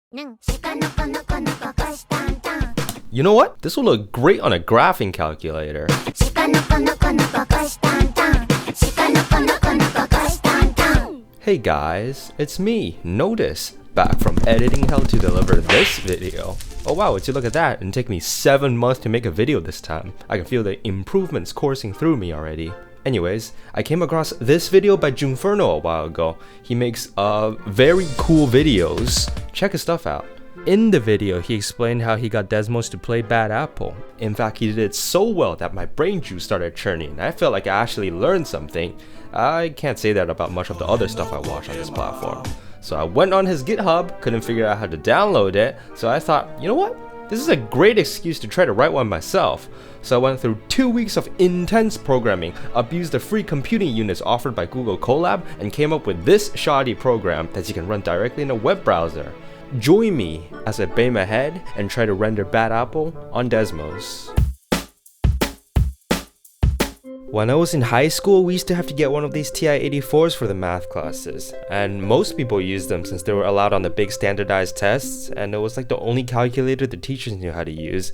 You know what? This will look great on a graphing calculator. Hey guys, it's me, Notice, back from editing hell to deliver this video. Oh wow, would you look at that? It took me 7 months to make a video this time. I can feel the improvements coursing through me already. Anyways, I came across this video by Junferno a while ago. He makes very cool videos. Check his stuff out. In the video, he explained how he got Desmos to play Bad Apple. In fact, he did it so well that my brain juice started churning. I felt like I actually learned something. I can't say that about much of the other stuff I watch on this platform. So I went on his GitHub, couldn't figure out how to download it, so I thought, you know what? This is a great excuse to try to write one myself. So I went through 2 weeks of intense programming, abused the free computing units offered by Google Colab, and came up with this shoddy program that you can run directly in a web browser. Join me as I bang my head and try to render Bad Apple on Desmos. When I was in high school, we used to have to get one of these TI-84s for the math classes, and most people used them since they were allowed on the big standardized tests, and it was like the only calculator the teachers knew how to use.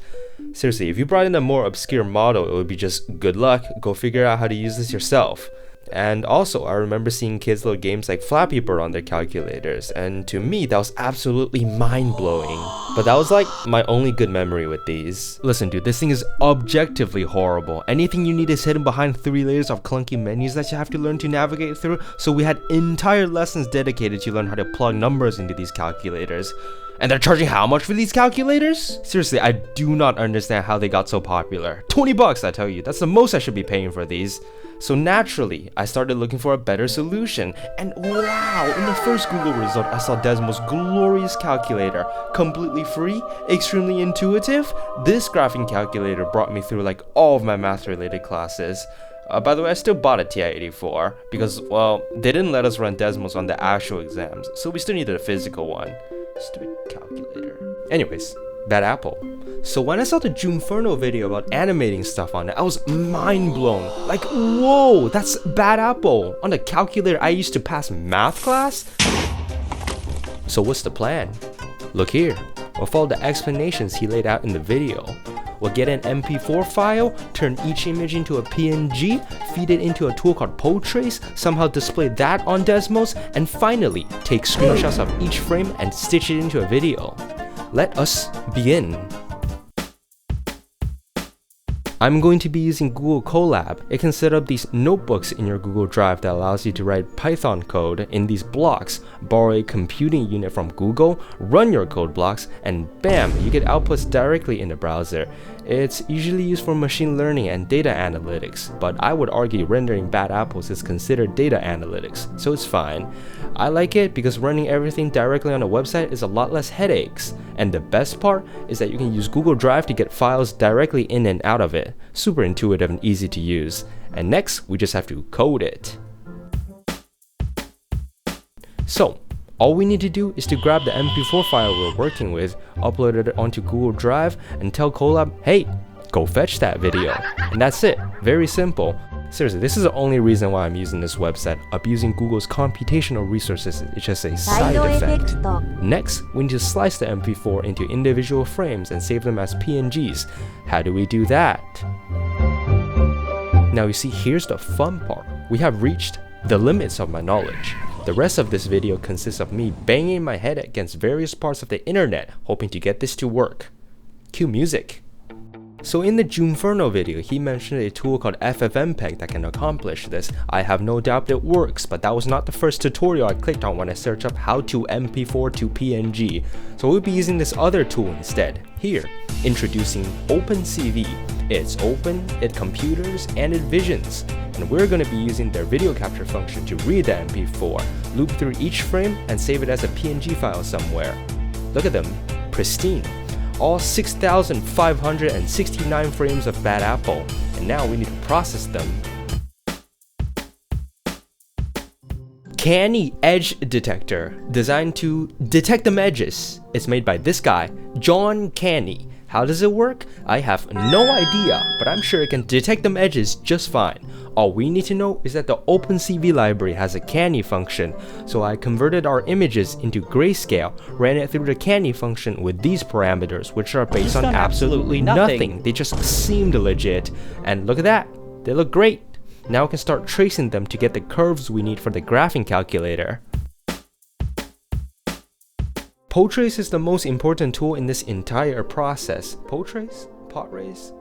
Seriously, if you brought in a more obscure model, it would be just good luck, go figure out how to use this yourself. And also, I remember seeing kids load games like Flappy Bird on their calculators, and to me, that was absolutely mind-blowing. But that was like my only good memory with these. Listen dude, this thing is objectively horrible. Anything you need is hidden behind 3 layers of clunky menus that you have to learn to navigate through, so we had entire lessons dedicated to learn how to plug numbers into these calculators. And they're charging how much for these calculators? Seriously, I do not understand how they got so popular. 20 bucks, I tell you, that's the most I should be paying for these. So naturally, I started looking for a better solution, and wow, in the first Google result, I saw Desmos' glorious calculator. Completely free, extremely intuitive. This graphing calculator brought me through like all of my math-related classes. By the way, I still bought a TI-84 because, well, they didn't let us run Desmos on the actual exams, so we still needed a physical one. Stupid calculator. Anyways, Bad Apple. So when I saw the Junferno video about animating stuff on it, I was mind blown. Like, whoa, that's Bad Apple on the calculator I used to pass math class? So what's the plan? Look here. We'll follow the explanations he laid out in the video. We'll get an MP4 file, turn each image into a PNG, feed it into a tool called potrace, somehow display that on Desmos, and finally take screenshots of each frame and stitch it into a video. Let us begin. I'm going to be using Google Colab. It can set up these notebooks in your Google Drive that allows you to write Python code in these blocks, borrow a computing unit from Google, run your code blocks, and bam, you get outputs directly in the browser. It's usually used for machine learning and data analytics, but I would argue rendering bad apples is considered data analytics, so it's fine. I like it because running everything directly on a website is a lot less headaches, and the best part is that you can use Google Drive to get files directly in and out of it. Super intuitive and easy to use. And next, we just have to code it. So, all we need to do is to grab the MP4 file we're working with, upload it onto Google Drive, and tell Colab, hey, go fetch that video. And that's it. Very simple. Seriously, this is the only reason why I'm using this website. Abusing Google's computational resources is just a side effect. Next, we need to slice the MP4 into individual frames and save them as PNGs. How do we do that? Now you see, here's the fun part. We have reached the limits of my knowledge. The rest of this video consists of me banging my head against various parts of the internet, hoping to get this to work. Cue music. So in the Junferno video, he mentioned a tool called FFmpeg that can accomplish this. I have no doubt it works, but that was not the first tutorial I clicked on when I searched up how to MP4 to PNG. So we'll be using this other tool instead. Here, introducing OpenCV. It's open, it computers, and it visions. And we're going to be using their video capture function to read the MP4, loop through each frame, and save it as a PNG file somewhere. Look at them, pristine. All 6,569 frames of Bad Apple, and now we need to process them. Canny edge detector, designed to detect them edges. It's made by this guy, John Canny. How does it work? I have no idea, but I'm sure it can detect them edges just fine. All we need to know is that the OpenCV library has a canny function, so I converted our images into grayscale, ran it through the canny function with these parameters, which are based on absolutely nothing. They just seemed legit, and look at that, they look great. Now we can start tracing them to get the curves we need for the graphing calculator. Potrace is the most important tool in this entire process. Potrace? Potrace?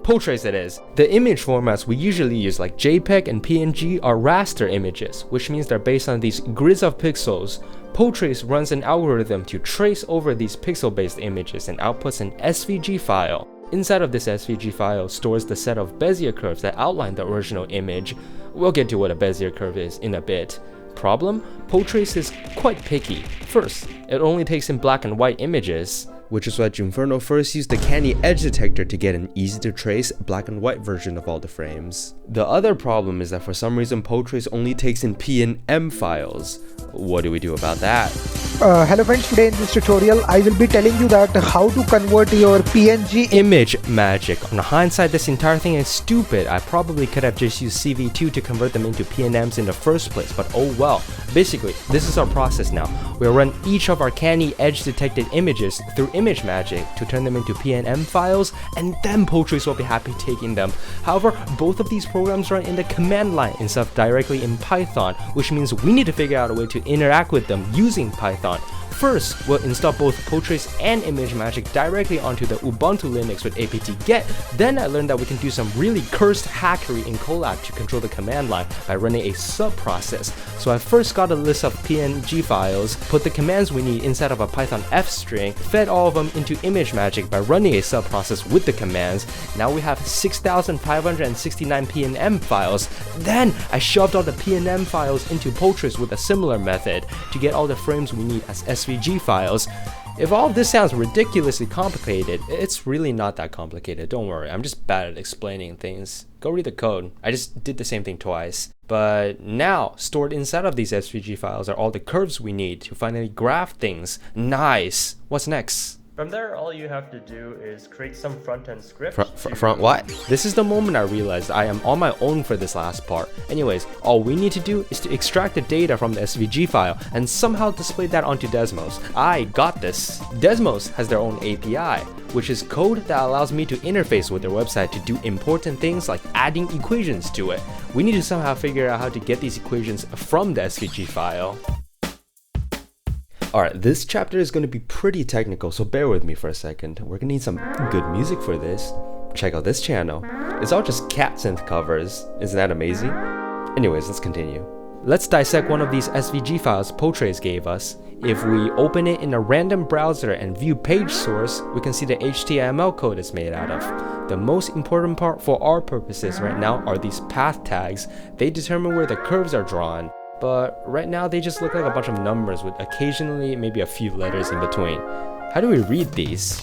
Potrace it is. The image formats we usually use like JPEG and PNG are raster images, which means they're based on these grids of pixels. Potrace runs an algorithm to trace over these pixel-based images and outputs an SVG file. Inside of this SVG file stores the set of Bezier curves that outline the original image. We'll get to what a Bezier curve is in a bit. Problem? Potrace is quite picky. First, it only takes in black and white images, which is why Junferno first used the canny edge detector to get an easy to trace black and white version of all the frames. The other problem is that for some reason Potrace only takes in PNM files. What do we do about that? Hello friends, today in this tutorial I will be telling you that how to convert your PNG image magic. On hindsight, this entire thing is stupid. I probably could have just used CV2 to convert them into PNMs in the first place, but oh well. Basically, this is our process now. We'll run each of our canny edge detected images through image magic to turn them into PNM files, and then Potrace will be happy taking them. However, both of these programs run in the command line instead of directly in Python, which means we need to figure out a way to interact with them using Python. First, we'll install both Potrace and ImageMagick directly onto the Ubuntu Linux with apt-get. Then I learned that we can do some really cursed hackery in Colab to control the command line by running a sub-process. So I first got a list of PNG files, put the commands we need inside of a Python F string, fed all of them into ImageMagick by running a sub-process with the commands. Now we have 6,569 PNM files. Then I shoved all the PNM files into Potrace with a similar method to get all the frames we need as SVG files. If all of this sounds ridiculously complicated, it's really not that complicated, don't worry, I'm just bad at explaining things. Go read the code, I just did the same thing twice. But now, stored inside of these SVG files are all the curves we need to finally graph things. Nice! What's next? From there, all you have to do is create some front-end script. Front what? This is the moment I realized I am on my own for this last part. Anyways, all we need to do is to extract the data from the SVG file and somehow display that onto Desmos. I got this. Desmos has their own API, which is code that allows me to interface with their website to do important things like adding equations to it. We need to somehow figure out how to get these equations from the SVG file. Alright, this chapter is going to be pretty technical, so bear with me for a second. We're going to need some good music for this. Check out this channel. It's all just cat synth covers. Isn't that amazing? Anyways, let's continue. Let's dissect one of these SVG files Potrace gave us. If we open it in a random browser and view page source, we can see the HTML code it's made out of. The most important part for our purposes right now are these path tags. They determine where the curves are drawn. But right now they just look like a bunch of numbers with occasionally maybe a few letters in between. How do we read these?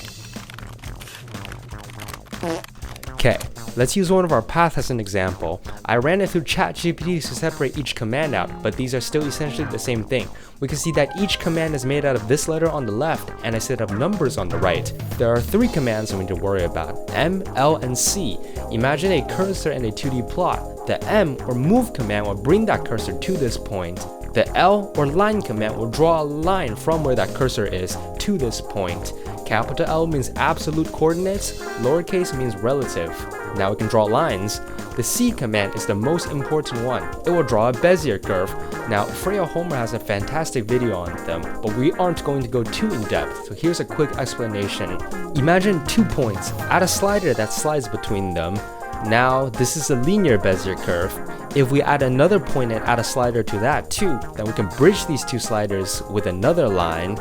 Okay, let's use one of our paths as an example. I ran it through ChatGPT to separate each command out, but these are still essentially the same thing. We can see that each command is made out of this letter on the left and a set of numbers on the right. There are 3 commands we need to worry about: M, L, and C. Imagine a cursor and a 2D plot. The M or move command will bring that cursor to this point. The L or line command will draw a line from where that cursor is to this point. Capital L means absolute coordinates, lowercase means relative. Now we can draw lines. The C command is the most important one. It will draw a Bezier curve. Now, Freya Homer has a fantastic video on them, but we aren't going to go too in depth, so here's a quick explanation. Imagine 2 points, add a slider that slides between them. Now, this is a linear Bezier curve. If we add another point and add a slider to that too, then we can bridge these 2 sliders with another line.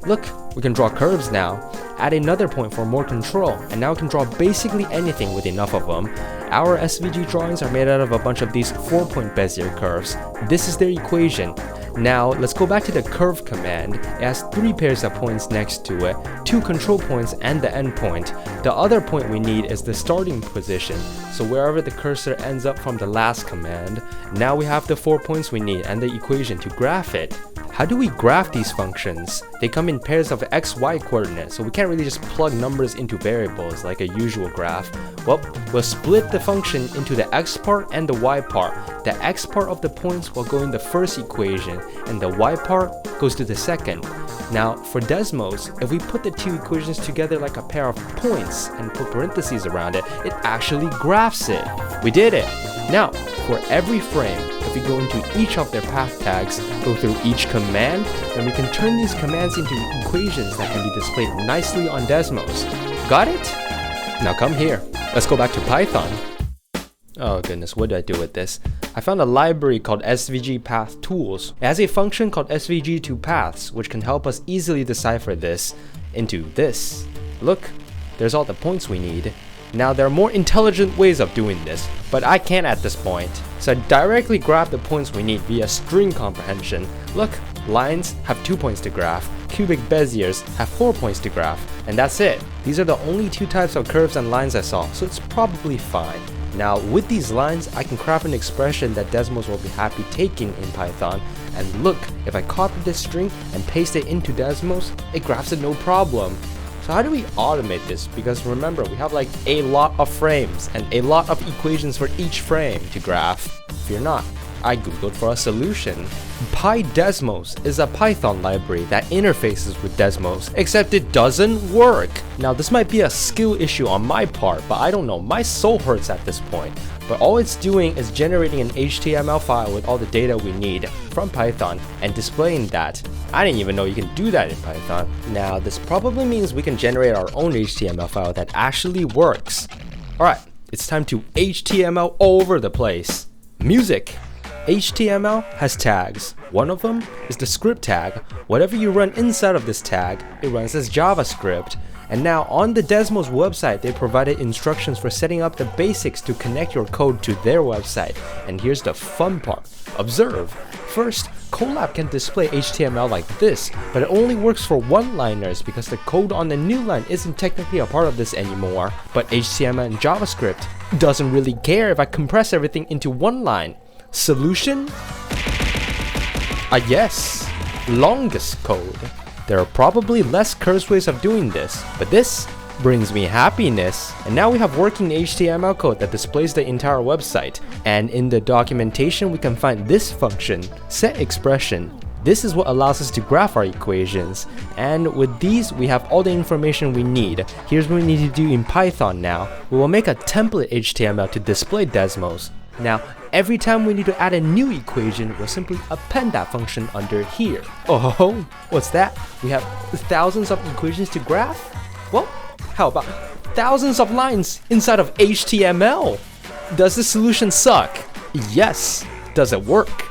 Look, we can draw curves now. Add another point for more control, and now we can draw basically anything with enough of them. Our SVG drawings are made out of a bunch of these 4-point Bezier curves. This is their equation. Now let's go back to the curve command. It has 3 pairs of points next to it, 2 control points and the end point. The other point we need is the starting position, so wherever the cursor ends up from the last command. Now we have the 4 points we need and the equation to graph it. How do we graph these functions? They come in pairs of x-y coordinates, so we can't really just plug numbers into variables like a usual graph. Well, we'll split the function into the x part and the y part. The x part of the points will go in the first equation, and the y part goes to the second. Now, for Desmos, if we put the 2 equations together like a pair of points and put parentheses around it, it actually graphs it. We did it! Now, for every frame, if we go into each of their path tags, go through each command, then we can turn these commands into equations that can be displayed nicely on Desmos. Got it? Now come here. Let's go back to Python. Oh goodness, what do I do with this? I found a library called SVG Path Tools. It has a function called SVG2Paths, which can help us easily decipher this into this. Look, there's all the points we need. Now there are more intelligent ways of doing this, but I can't at this point. So I directly grab the points we need via string comprehension. Look, lines have 2 points to graph, cubic Beziers have 4 points to graph, and that's it. These are the only 2 types of curves and lines I saw, so it's probably fine. Now with these lines, I can craft an expression that Desmos will be happy taking in Python, and look, if I copy this string and paste it into Desmos, it graphs it no problem. So how do we automate this? Because remember, we have like a lot of frames and a lot of equations for each frame to graph. Fear not, I googled for a solution. PyDesmos is a Python library that interfaces with Desmos, except it doesn't work. Now this might be a skill issue on my part, but I don't know, my soul hurts at this point. But all it's doing is generating an HTML file with all the data we need from Python and displaying that. I didn't even know you can do that in Python. Now this probably means we can generate our own HTML file that actually works. Alright, it's time to HTML all over the place. Music. HTML has tags. One of them is the script tag. Whatever you run inside of this tag, it runs as JavaScript. And now on the Desmos website, they provided instructions for setting up the basics to connect your code to their website. And here's the fun part. Observe. First, Colab can display HTML like this, but it only works for one-liners because the code on the new line isn't technically a part of this anymore. But HTML and JavaScript doesn't really care if I compress everything into one line. Solution? Yes, longest code. There are probably less cursed ways of doing this, but this brings me happiness. And now we have working HTML code that displays the entire website. And in the documentation we can find this function, setExpression. This is what allows us to graph our equations. And with these we have all the information we need. Here's what we need to do in Python now. We will make a template HTML to display Desmos. Now, every time we need to add a new equation, we'll simply append that function under here. Oh, what's that? We have thousands of equations to graph? Well, how about thousands of lines inside of HTML? Does this solution suck? Yes. Does it work?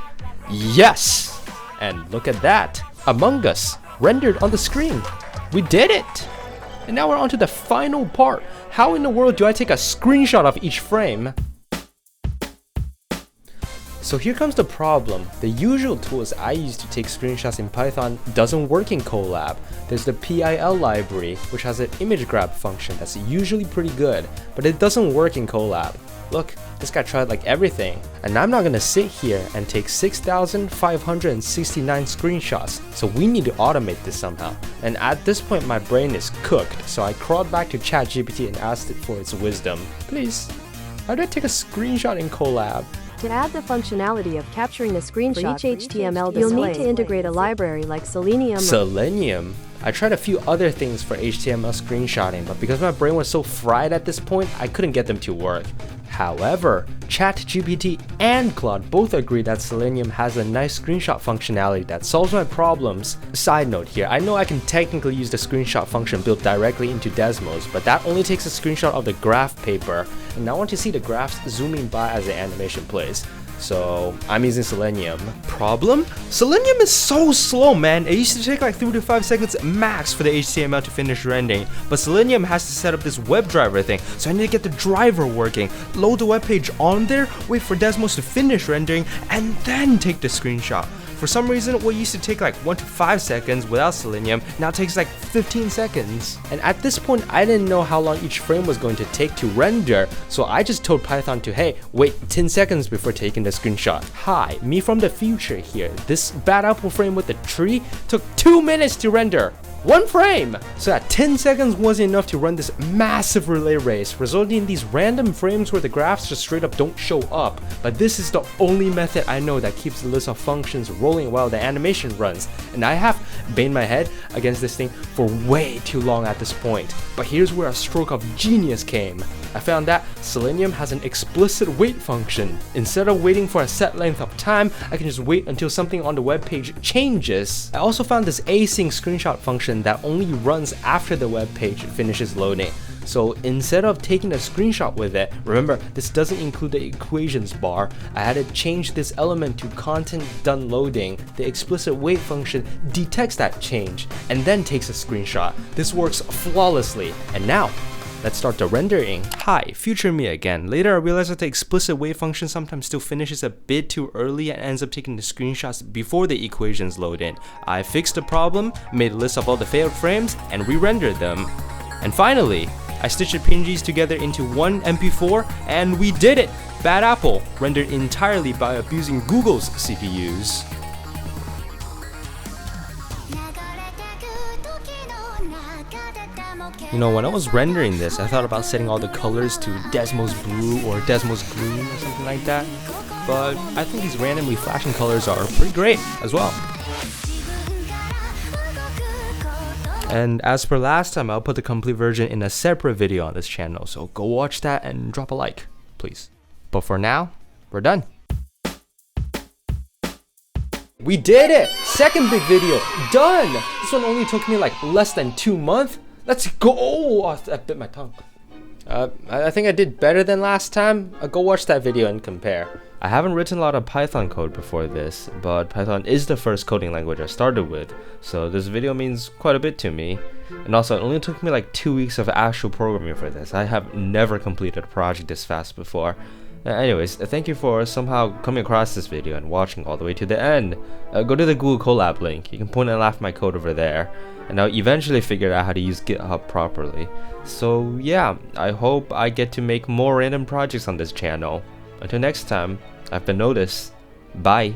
Yes. And look at that. Among Us, rendered on the screen. We did it! And now we're on to the final part. How in the world do I take a screenshot of each frame? So here comes the problem. The usual tools I use to take screenshots in Python doesn't work in Colab. There's the PIL library, which has an image grab function that's usually pretty good, but it doesn't work in Colab. Look, this guy tried like everything. And I'm not gonna sit here and take 6,569 screenshots, so we need to automate this somehow. And at this point my brain is cooked, so I crawled back to ChatGPT and asked it for its wisdom. Please, how do I take a screenshot in Colab? To add the functionality of capturing a screenshot for each HTML display, you'll need to integrate a library like Selenium. Selenium? I tried a few other things for HTML screenshotting, but because my brain was so fried at this point, I couldn't get them to work. However, ChatGPT and Claude both agree that Selenium has a nice screenshot functionality that solves my problems. Side note here, I know I can technically use the screenshot function built directly into Desmos, but that only takes a screenshot of the graph paper, and I want to see the graphs zooming by as the animation plays. So I'm using Selenium. Problem? Selenium is so slow, man. It used to take like 3 to 5 seconds max for the HTML to finish rendering, but Selenium has to set up this WebDriver thing, so I need to get the driver working, load the web page on there, wait for Desmos to finish rendering, and then take the screenshot. For some reason, what used to take like 1 to 5 seconds without Selenium now takes like 15 seconds. And at this point, I didn't know how long each frame was going to take to render, so I just told Python to, hey, wait 10 seconds before taking the screenshot. Hi, me from the future here. This bad apple frame with the tree took 2 minutes to render. 1 frame! So that 10 seconds wasn't enough to run this massive relay race, resulting in these random frames where the graphs just straight up don't show up. But this is the only method I know that keeps the list of functions rolling while the animation runs, and I have banged my head against this thing for way too long at this point. But here's where a stroke of genius came. I found that Selenium has an explicit wait function. Instead of waiting for a set length of time, I can just wait until something on the web page changes. I also found this async screenshot function that only runs after the web page finishes loading. So instead of taking a screenshot with it, remember this doesn't include the equations bar, I had to change this element to content done loading. The explicit wait function detects that change and then takes a screenshot. This works flawlessly. And now, let's start the rendering. Hi, future me again. Later I realized that the explicit wait function sometimes still finishes a bit too early and ends up taking the screenshots before the equations load in. I fixed the problem, made a list of all the failed frames, and re-rendered them. And finally, I stitched the PNGs together into one MP4, and we did it! Bad Apple, rendered entirely by abusing Google's CPUs. You know, when I was rendering this, I thought about setting all the colors to Desmos Blue or Desmos Green or something like that, but I think these randomly flashing colors are pretty great as well. And as per last time, I'll put the complete version in a separate video on this channel, so go watch that and drop a like, please. But for now, we're done. We did it! Second big video, done! This one only took me like less than 2 months. Let's go! Oh, I bit my tongue. I think I did better than last time. Go watch that video and compare. I haven't written a lot of Python code before this, but Python is the first coding language I started with, so this video means quite a bit to me. And also, it only took me like 2 weeks of actual programming for this. I have never completed a project this fast before. Anyways, thank you for somehow coming across this video and watching all the way to the end. Go to the Google Colab link. You can point and laugh at my code over there. And I'll eventually figure out how to use GitHub properly. So yeah, I hope I get to make more random projects on this channel. Until next time, I've been Notice. Bye.